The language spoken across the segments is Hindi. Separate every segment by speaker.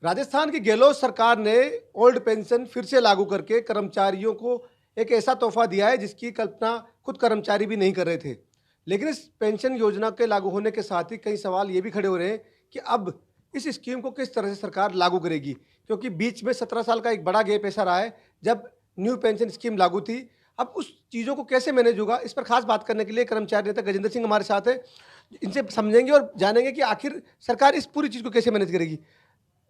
Speaker 1: राजस्थान की गहलोत सरकार ने ओल्ड पेंशन फिर से लागू करके कर्मचारियों को एक ऐसा तोहफा दिया है जिसकी कल्पना खुद कर्मचारी भी नहीं कर रहे थे। लेकिन इस पेंशन योजना के लागू होने के साथ ही कई सवाल ये भी खड़े हो रहे हैं कि अब इस स्कीम को किस तरह से सरकार लागू करेगी, क्योंकि बीच में 17 साल का एक बड़ा गैप ऐसा रहा है जब न्यू पेंशन स्कीम लागू थी। अब उस चीज़ों को कैसे मैनेज होगा, इस पर खास बात करने के लिए कर्मचारी नेता गजेंद्र सिंह हमारे साथ है। इनसे समझेंगे और जानेंगे कि आखिर सरकार इस पूरी चीज़ को कैसे मैनेज करेगी।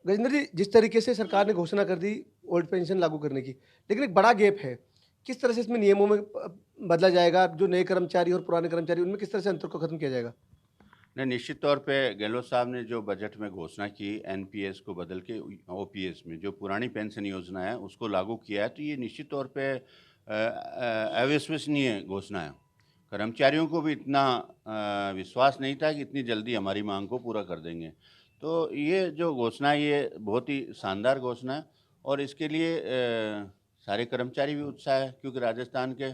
Speaker 1: गजेंद्र जी, जिस तरीके से सरकार ने घोषणा कर दी ओल्ड पेंशन लागू करने की, लेकिन एक बड़ा गैप है। किस तरह से इसमें नियमों में बदला जाएगा? जो नए कर्मचारी और पुराने कर्मचारी, उनमें किस तरह से अंतर को खत्म किया जाएगा?
Speaker 2: नहीं, निश्चित तौर पे गहलोत साहब ने जो बजट में घोषणा की एनपीएस को बदल के ओपीएस में जो पुरानी पेंशन योजना है उसको लागू किया है, तो ये निश्चित तौर पे अविश्वसनीय घोषणा है। कर्मचारियों को भी इतना विश्वास नहीं था कि इतनी जल्दी हमारी मांग को पूरा कर देंगे। तो ये जो घोषणा है ये बहुत ही शानदार घोषणा है और इसके लिए सारे कर्मचारी भी उत्साह है, क्योंकि राजस्थान के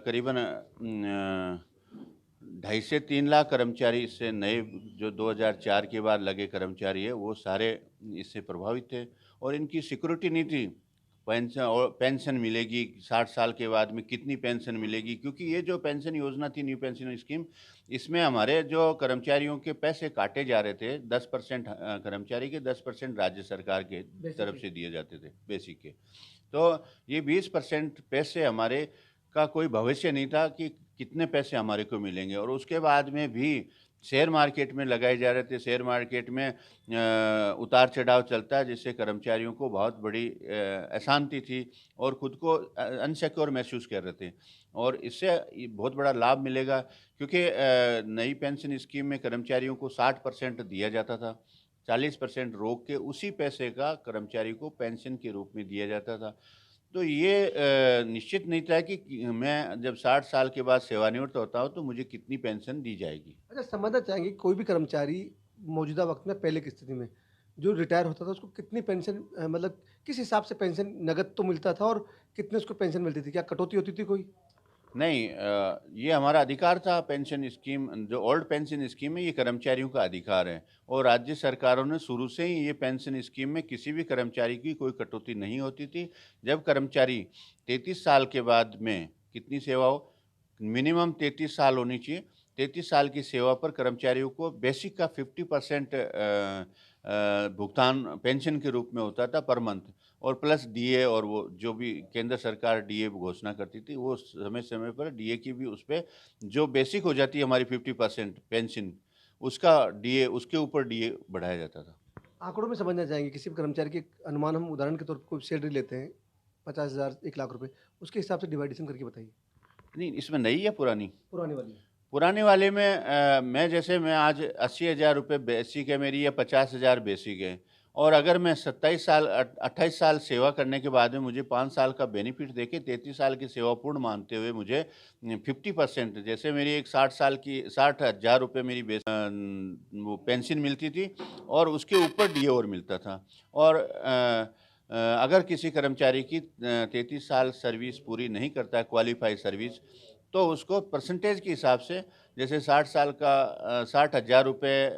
Speaker 2: करीबन 2.5 से 3 लाख कर्मचारी इससे नए जो 2004 के बाद लगे कर्मचारी है वो सारे इससे प्रभावित थे और इनकी सिक्योरिटी नहीं थी। पेंशन मिलेगी 60 साल के बाद में कितनी पेंशन मिलेगी, क्योंकि ये जो पेंशन योजना थी न्यू पेंशन स्कीम, इसमें हमारे जो कर्मचारियों के पैसे काटे जा रहे थे 10% कर्मचारी के 10% राज्य सरकार के
Speaker 1: बेसिक
Speaker 2: तरफ
Speaker 1: है।
Speaker 2: से दिए जाते थे बेसिक के। तो ये 20% पैसे हमारे का कोई भविष्य नहीं था कि कितने पैसे हमारे को मिलेंगे और उसके बाद में भी शेयर मार्केट में लगाए जा रहे थे। शेयर मार्केट में उतार चढ़ाव चलता है, जिससे कर्मचारियों को बहुत बड़ी अशांति थी और खुद को अनसिक्योर महसूस कर रहे थे और इससे ये बहुत बड़ा लाभ मिलेगा, क्योंकि नई पेंशन स्कीम में कर्मचारियों को 60% दिया जाता था, 40% रोक के उसी पैसे का कर्मचारी को पेंशन के रूप में दिया जाता था। तो ये निश्चित नहीं था कि मैं जब 60 साल के बाद सेवानिवृत्त होता हूँ तो मुझे कितनी पेंशन दी जाएगी।
Speaker 1: अच्छा, समझना चाहेंगे कि कोई भी कर्मचारी मौजूदा वक़्त में पहले की स्थिति में जो रिटायर होता था उसको कितनी पेंशन मतलब किस हिसाब से पेंशन नकद तो मिलता था और कितनी उसको पेंशन मिलती थी? क्या कटौती होती थी कोई?
Speaker 2: नहीं, ये हमारा अधिकार था। पेंशन स्कीम जो ओल्ड पेंशन स्कीम है ये कर्मचारियों का अधिकार है और राज्य सरकारों ने शुरू से ही ये पेंशन स्कीम में किसी भी कर्मचारी की कोई कटौती नहीं होती थी। जब कर्मचारी 33 साल के बाद में कितनी सेवा हो, मिनिमम 33 साल होनी चाहिए। 33 साल की सेवा पर कर्मचारियों को बेसिक का 50% भुगतान पेंशन के रूप में होता था पर मंथ और प्लस डीए और वो जो भी केंद्र सरकार डीए घोषणा करती थी वो समय-समय पर डीए की भी उस पे जो बेसिक हो जाती है हमारी 50% पेंशन, उसका डीए उसके ऊपर डीए बढ़ाया जाता था।
Speaker 1: आँकड़ों में समझना चाहेंगे किसी भी कर्मचारी के अनुमान, हम उदाहरण के तौर पे कोई सैलरी लेते हैं 50,000 1 लाख रुपए, उसके हिसाब से डिवाइडेशन करके बताइए।
Speaker 2: नहीं, इसमें नई या पुरानी?
Speaker 1: पुरानी वाली।
Speaker 2: पुराने वाले में मैं आज 80,000 रुपये बेसिक है मेरी या 50,000 बेसिक है और अगर मैं 27 साल 28 साल सेवा करने के बाद में मुझे 5 साल का बेनिफिट देके 33 साल की सेवा पूर्ण मानते हुए मुझे 50% जैसे मेरी एक 60 साल की 60,000 रुपये मेरी वो पेंशन मिलती थी और उसके ऊपर डीए और मिलता था और अगर किसी कर्मचारी की 33 साल सर्विस पूरी नहीं करता है क्वालिफाई सर्विस, तो उसको परसेंटेज के हिसाब से जैसे 60 साल का 60,000 रुपये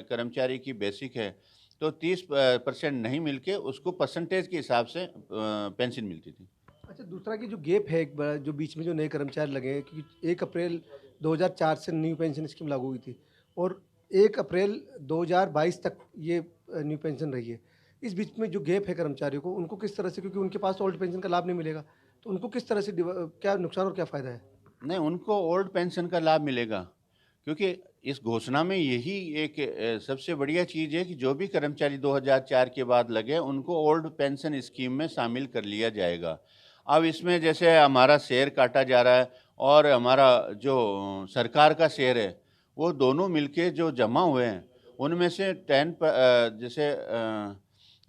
Speaker 2: कर्मचारी की बेसिक है, तो 30% नहीं मिलके उसको परसेंटेज के हिसाब से पेंशन मिलती थी।
Speaker 1: अच्छा, दूसरा कि जो गैप है एक बड़ा, जो बीच में जो नए कर्मचारी लगे हैं, क्योंकि 1 अप्रैल 2004 से न्यू पेंशन स्कीम लागू हुई थी और 1 अप्रैल 2022 तक ये न्यू पेंशन रही है। इस बीच में जो गैप है कर्मचारियों को, उनको किस तरह से, क्योंकि उनके पास ओल्ड पेंशन का लाभ नहीं मिलेगा, तो उनको किस तरह से क्या नुकसान और क्या फ़ायदा है?
Speaker 2: नहीं, उनको ओल्ड पेंशन का लाभ मिलेगा, क्योंकि इस घोषणा में यही एक सबसे बढ़िया चीज़ है कि जो भी कर्मचारी 2004 के बाद लगे, उनको ओल्ड पेंशन स्कीम में शामिल कर लिया जाएगा। अब इसमें जैसे हमारा शेयर काटा जा रहा है और हमारा जो सरकार का शेयर है, वो दोनों मिलके जो जमा हुए हैं, उनमें से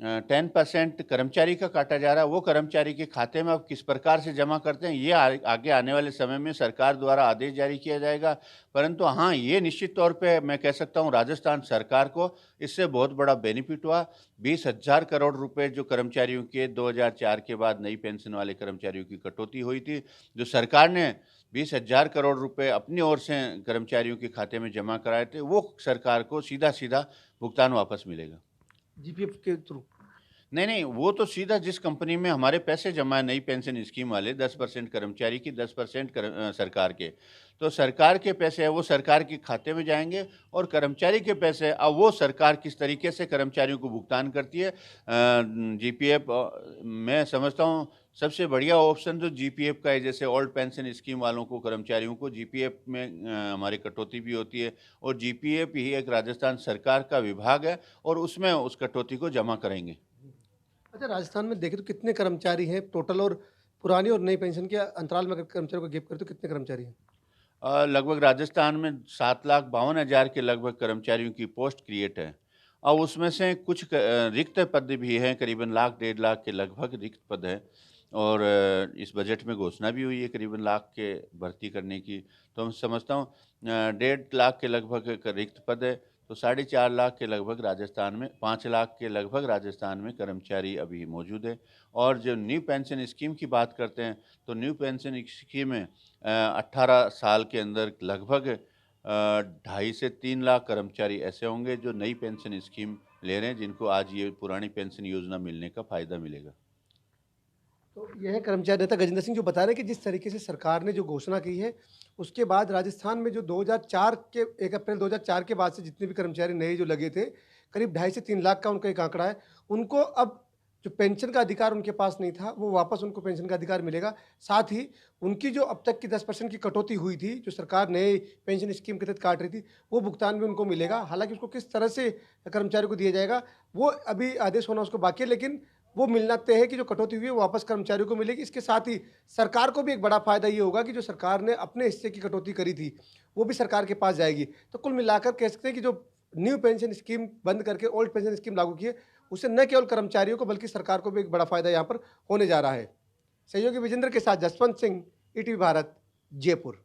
Speaker 2: 10% कर्मचारी का काटा जा रहा है। वो कर्मचारी के खाते में अब किस प्रकार से जमा करते हैं, ये आगे आने वाले समय में सरकार द्वारा आदेश जारी किया जाएगा। परंतु हाँ, ये निश्चित तौर पे मैं कह सकता हूँ राजस्थान सरकार को इससे बहुत बड़ा बेनिफिट हुआ। 20,000 करोड़ रुपए जो कर्मचारियों के 2004 के बाद नई पेंशन वाले कर्मचारियों की कटौती हुई थी, जो सरकार ने 20,000 करोड़ रुपए अपनी ओर से कर्मचारियों के खाते में जमा कराए थे, वो सरकार को सीधा-सीधा भुगतान वापस मिलेगा।
Speaker 1: जीपीएफ के थ्रू?
Speaker 2: नहीं, नहीं, वो तो सीधा जिस कंपनी में हमारे पैसे जमा है नई पेंशन स्कीम वाले 10% कर्मचारी की 10% सरकार के। तो सरकार के पैसे हैं वो सरकार के खाते में जाएँगे और कर्मचारी के पैसे अब वो सरकार किस तरीके से कर्मचारियों को भुगतान करती है। जीपीएफ मैं समझता हूँ सबसे बढ़िया ऑप्शन तो जीपीएफ का है। जैसे ओल्ड पेंशन स्कीम वालों को कर्मचारियों को जीपीएफ में हमारी कटौती भी होती है और जीपीएफ ही एक राजस्थान सरकार का विभाग है और उसमें उस कटौती को जमा करेंगे।
Speaker 1: अच्छा, राजस्थान में देखें तो कितने कर्मचारी हैं टोटल, और पुरानी और नई पेंशन के अंतराल में अगर कर्मचारियों को गिफ्ट करें तो कितने कर्मचारी हैं?
Speaker 2: लगभग राजस्थान में 7,52,000 के लगभग कर्मचारियों की पोस्ट क्रिएट है। और उसमें से कुछ रिक्त पद भी हैं, करीबन लाख 1.5 लाख के लगभग रिक्त पद हैं और इस बजट में घोषणा भी हुई है करीबन लाख के भर्ती करने की। तो मैं समझता हूँ 1.5 लाख के लगभग रिक्त पद है, तो 4.5 लाख के लगभग राजस्थान में 5 लाख के लगभग राजस्थान में कर्मचारी अभी मौजूद है। और जो न्यू पेंशन स्कीम की बात करते हैं, तो न्यू पेंशन स्कीम में 18 साल के अंदर लगभग 2.5 से 3 लाख कर्मचारी ऐसे होंगे जो नई पेंशन स्कीम ले रहे हैं, जिनको आज ये पुरानी पेंशन योजना मिलने का फ़ायदा मिलेगा।
Speaker 1: तो यह है कर्मचारी नेता गजेंद्र सिंह जो बता रहे हैं कि जिस तरीके से सरकार ने जो घोषणा की है, उसके बाद राजस्थान में जो 2004 के 1 अप्रैल 2004 के बाद से जितने भी कर्मचारी नए जो लगे थे, करीब 2.5 से 3 लाख का उनका एक आंकड़ा है। उनको अब जो पेंशन का अधिकार उनके पास नहीं था, वो वापस उनको पेंशन का अधिकार मिलेगा। साथ ही उनकी जो अब तक की 10% की कटौती हुई थी, जो सरकार नए पेंशन स्कीम के तहत काट रही थी, वो भुगतान भी उनको मिलेगा। हालाँकि उसको किस तरह से कर्मचारी को दिया जाएगा, वो अभी आदेश होना उसको बाकी है, लेकिन वो मिलना तय है कि जो कटौती हुई है वो वापस कर्मचारियों को मिलेगी। इसके साथ ही सरकार को भी एक बड़ा फ़ायदा ये होगा कि जो सरकार ने अपने हिस्से की कटौती करी थी, वो भी सरकार के पास जाएगी। तो कुल मिलाकर कह सकते हैं कि जो न्यू पेंशन स्कीम बंद करके ओल्ड पेंशन स्कीम लागू की है, उससे न केवल कर्मचारियों को बल्कि सरकार को भी एक बड़ा फ़ायदा यहाँ पर होने जा रहा है। सहयोगी विजेंद्र के साथ जसवंत सिंह, ईटीवी भारत, जयपुर।